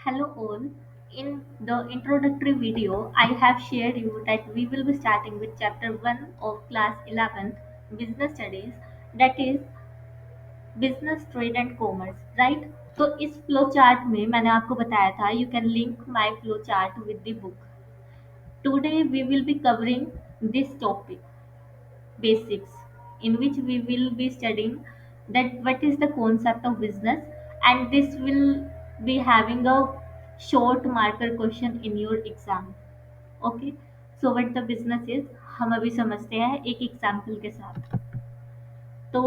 Hello all. In the introductory video, I have shared you that we will be starting with chapter 1 of class 11 business studies, that is business trade and commerce, right? तो इस flow chart में मैंने आपको बताया था you can link my flow chart with the book. Today we will be covering this topic basics, in which we will be studying that what is the concept of business, and this will be having a short marker question in your exam. Okay, so what the business is हम अभी समझते हैं एक example के साथ। तो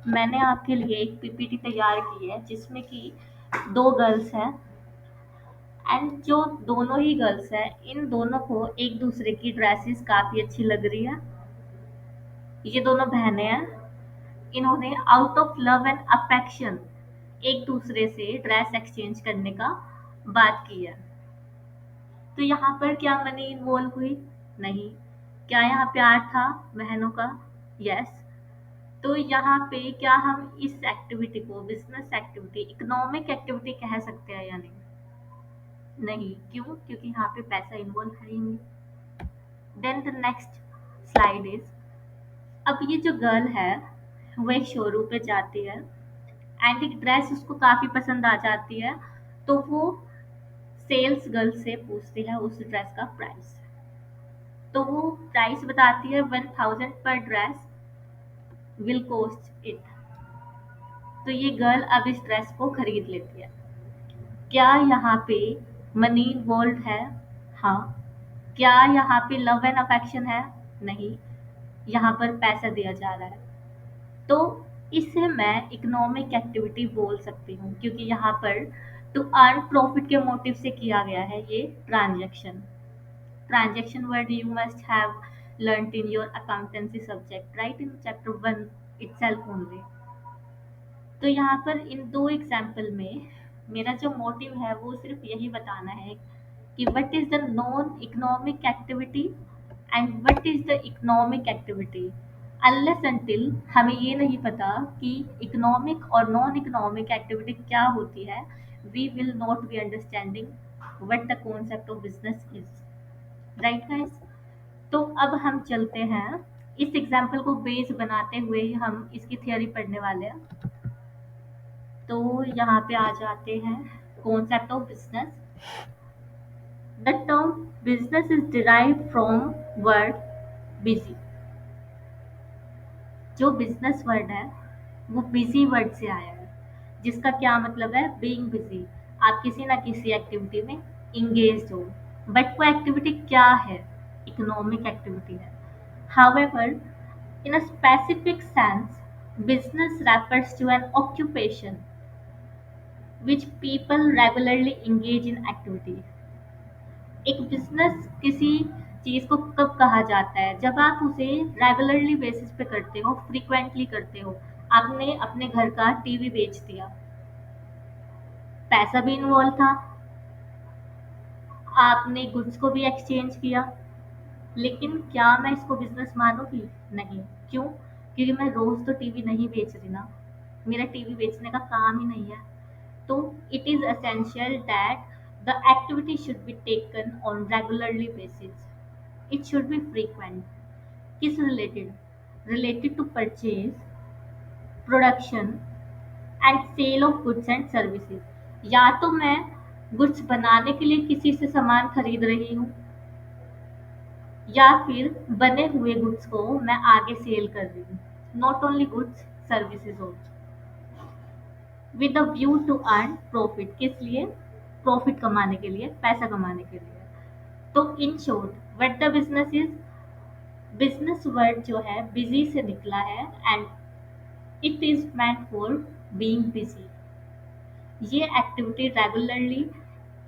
मैंने आपके लिए एक पीपीटी तैयार की है जिसमें कि दो गर्ल्स हैं, एंड जो दोनों ही गर्ल्स हैं इन दोनों को एक दूसरे की ड्रेसेस काफ़ी अच्छी लग रही है। ये दोनों बहनें हैं, इन्होंने out of love and affection एक दूसरे से ड्रेस एक्सचेंज करने का बात की है। तो यहाँ पर क्या मनी इन्वॉल्व हुई? नहीं। क्या यहाँ प्यार था बहनों का? यस। तो यहाँ पे क्या हम इस एक्टिविटी को बिजनेस एक्टिविटी, इकोनॉमिक एक्टिविटी कह सकते हैं या नहीं? नहीं। क्यों? क्योंकि यहाँ पे पैसा इन्वॉल्व है ही नहीं। Then the next slide is, अब ये जो गर्ल है वो एक शोरूम पे जाती है एंड एक ड्रेस उसको काफ़ी पसंद आ जाती है, तो वो सेल्स गर्ल से पूछती है उस ड्रेस का प्राइस। तो वो प्राइस बताती है 1000 पर ड्रेस विल कॉस्ट इट। तो ये गर्ल अब इस ड्रेस को खरीद लेती है। क्या यहाँ पे मनी इन्वॉल्व है? हाँ। क्या यहाँ पे लव एंड अफेक्शन है? नहीं। यहाँ पर पैसा दिया जा रहा है। तो इसे मैं इकोनॉमिक एक्टिविटी बोल सकती हूँ, क्योंकि यहाँ पर टू अर्न प्रॉफिट के मोटिव से किया गया है ये transaction. Transaction word you must have learnt in your accountancy subject, right, in chapter 1 itself only. तो यहाँ पर इन दो एग्जाम्पल में मेरा जो मोटिव है वो सिर्फ यही बताना है कि what is the non economic activity and what is the economic activity. Unless until हमें ये नहीं पता कि इकोनॉमिक और नॉन इकोनॉमिक एक्टिविटी क्या होती है, we will not be understanding what the concept of business is, right guys? तो अब हम चलते हैं, इस एग्जाम्पल को बेस बनाते हुए ही हम इसकी थियोरी पढ़ने वाले हैं। तो यहाँ पे आ जाते हैं concept of business. The term business is derived from word busy. जो बिजनेस वर्ड है वो बिजी वर्ड से आया है, जिसका क्या मतलब है? Being busy. आप किसी ना किसी एक्टिविटी में इंगेज हो, बट वो एक्टिविटी क्या है? इकोनॉमिक एक्टिविटी है। However, in a specific sense, business refers to an occupation which people regularly engage in activity. एक बिजनेस किसी चीज को कब कहा जाता है? जब आप उसे रेगुलरली बेसिस पे करते हो, फ्रीक्वेंटली करते हो। आपने अपने घर का टीवी बेच दिया, पैसा भी इन्वॉल्व था, आपने गुड्स को भी एक्सचेंज किया, लेकिन क्या मैं इसको बिजनेस मानूंगी? नहीं। क्यों? क्योंकि मैं रोज तो टीवी नहीं बेच रही ना, मेरा टीवी बेचने का काम ही नहीं है। तो it is essential that the activity should be taken on regularly basis, it should be frequent. किस related? Related to purchase, production and sale of goods and services. या तो मैं गुड्स बनाने के लिए किसी से सामान खरीद रही हूँ, या फिर बने हुए गुड्स को मैं आगे सेल कर रही हूँ। Not only goods, services also, with a view to earn profit. किस लिए? प्रॉफिट कमाने के लिए, पैसा कमाने के लिए। तो in short what the business is, business word जो है बिजी से निकला है and it is meant for being busy. ये एक्टिविटी रेगुलरली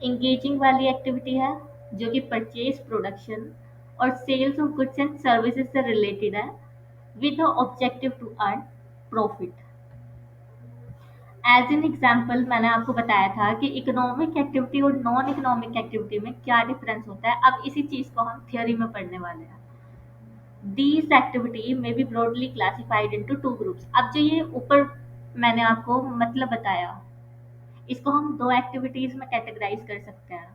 इंगेजिंग वाली एक्टिविटी है, जो कि परचेज, प्रोडक्शन और sales of goods and services से रिलेटेड है, with the objective to earn profit. As an example मैंने आपको बताया था कि इकोनॉमिक एक्टिविटी और नॉन इकोनॉमिक एक्टिविटी में क्या डिफरेंस होता है। अब इसी चीज को हम थियोरी में पढ़ने वाले हैं। These activity may be broadly classified into two groups। अब जो ये ऊपर मैंने आपको मतलब बताया, इसको हम दो एक्टिविटीज में कैटेगराइज कर सकते हैं।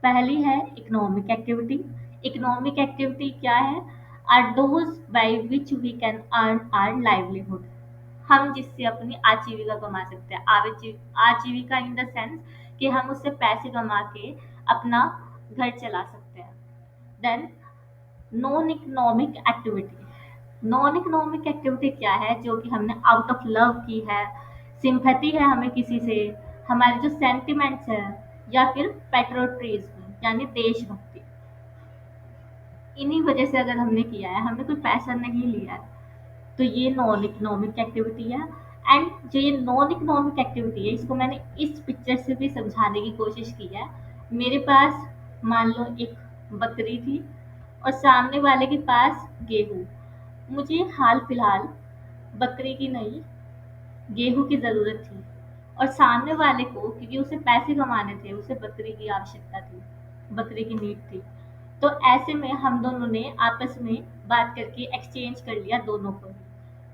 पहली है इकोनॉमिक एक्टिविटी। इकोनॉमिक एक्टिविटी क्या है? Are those by which we can earn our livelihood. हम जिससे अपनी आजीविका कमा सकते हैं। आजीविका इन द सेंस कि हम उससे पैसे कमा के अपना घर चला सकते हैं। Then non economic activity. Non economic activity क्या है? जो कि हमने आउट ऑफ लव की है, सिंपैथी है हमें किसी से, हमारे जो सेंटिमेंट्स है, या फिर पैट्रियोटिज्म यानी देशभक्ति, इन्हीं वजह से अगर हमने किया है, हमने कोई पैसा नहीं लिया है, तो ये नॉन इकोनॉमिक एक्टिविटी है। एंड जो ये नॉन इकोनॉमिक एक्टिविटी है, इसको मैंने इस पिक्चर से भी समझाने की कोशिश की है। मेरे पास मान लो एक बकरी थी और सामने वाले के पास गेहूं। मुझे हाल फिलहाल बकरी की नहीं, गेहूं की जरूरत थी, और सामने वाले को, क्योंकि उसे पैसे कमाने थे, उसे बकरी की आवश्यकता थी, बकरी की नीड थी। तो ऐसे में हम दोनों ने आपस में बात करके एक्सचेंज कर लिया दोनों को ही।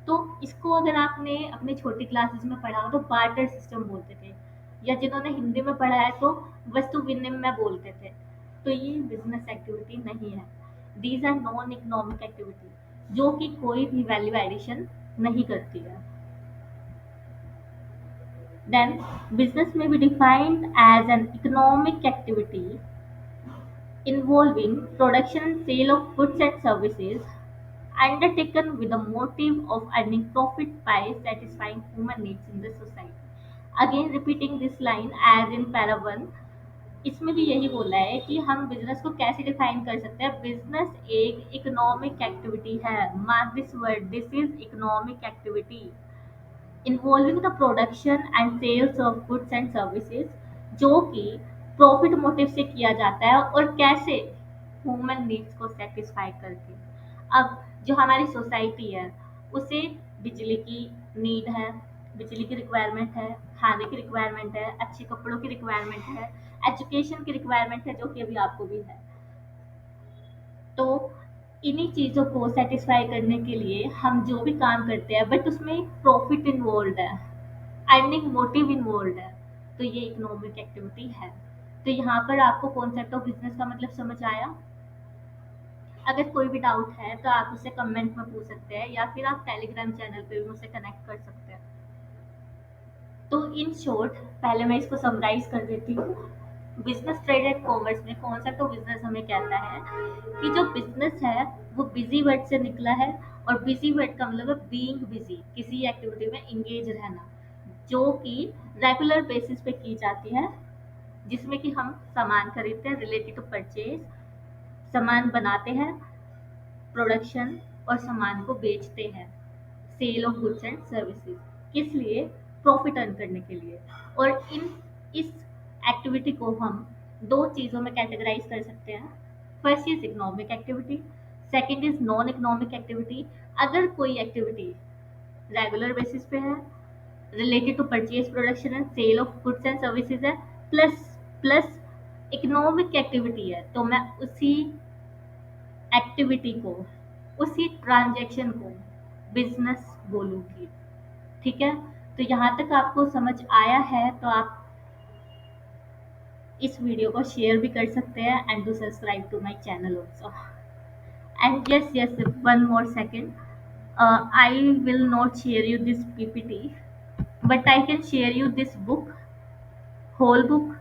तो इसको अगर आपने अपने छोटी क्लासेस में पढ़ा हो तो बार्टर सिस्टम बोलते थे, या जिन्होंने हिंदी में पढ़ा है तो वस्तु विनिमय बोलते थे। तो ये बिजनेस एक्टिविटी नहीं है। These are non economic activity जो कि कोई भी वैल्यू एडिशन नहीं करती है। Then, business may be defined as an economic activity involving production and sale of goods and services undertaken with the motive of earning profit by satisfying human needs in the society. Again, repeating this line as in para 1, इसमें भी यही बोला है कि हम business को कैसे define कर सकते हैं। बिजनेस एक इकोनॉमिक एक्टिविटी है। Mark this word, this is economic activity involving the production and sales of goods and services, जो कि प्रॉफिट मोटिव से किया जाता है, और कैसे? ह्यूमन नीड्स को सेटिस्फाई करके। अब जो हमारी सोसाइटी है, उसे बिजली की नीड है, बिजली की रिक्वायरमेंट है, खाने की रिक्वायरमेंट है, अच्छे कपड़ों की रिक्वायरमेंट है, एजुकेशन की रिक्वायरमेंट है, जो कि अभी आपको भी है। तो इन्हीं चीज़ों को सेटिस्फाई करने के लिए हम जो भी काम करते हैं, बट उसमें प्रॉफिट इन्वॉल्व है, अर्निंग मोटिव इन्वॉल्व है, तो ये इकोनॉमिक एक्टिविटी है। तो यहाँ पर आपको कॉन्सेप्ट ऑफ बिजनेस का मतलब समझ आया। अगर कोई भी डाउट है तो आप उसे कमेंट में पूछ सकते हैं, या फिर आप टेलीग्राम चैनल पे भी मुझसे कनेक्ट कर सकते हैं। तो इन शॉर्ट पहले मैं इसको समराइज कर देती हूँ। बिजनेस ट्रेड एंड कॉमर्स में कॉन्सेप्ट ऑफ बिजनेस हमें कहता है कि जो बिजनेस है वो बिजी वर्ड से निकला है, और बिजी वर्ड का मतलब है बीइंग बिजी, किसी एक्टिविटी में इंगेज रहना, जो कि रेगुलर बेसिस पे की जाती है, जिसमें कि हम सामान खरीदते हैं, रिलेटेड टू परचेज, सामान बनाते हैं, प्रोडक्शन, और सामान को बेचते हैं, sale of goods and services. किस लिए? प्रॉफिट अर्न करने के लिए। और इस एक्टिविटी को हम दो चीज़ों में कैटेगराइज कर सकते हैं। First is economic activity, second is non economic activity. अगर कोई एक्टिविटी रेगुलर बेसिस पे है, related to purchase, production and sale of goods and services है, प्लस प्लस इकोनॉमिक एक्टिविटी है, तो मैं उसी एक्टिविटी को, उसी ट्रांजैक्शन को बिजनेस बोलूँगी। ठीक है? तो यहाँ तक आपको समझ आया है तो आप इस वीडियो को शेयर भी कर सकते हैं, and do subscribe to my channel also. And yes, one more second, I will not share you this PPT, but I can share you this book, whole book,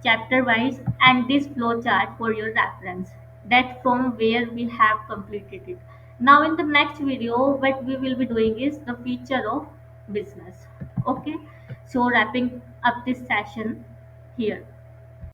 chapter wise, and this flow chart for your reference, that from where we have completed it. Now in the next video what we will be doing is the feature of business. Okay, so wrapping up this session here.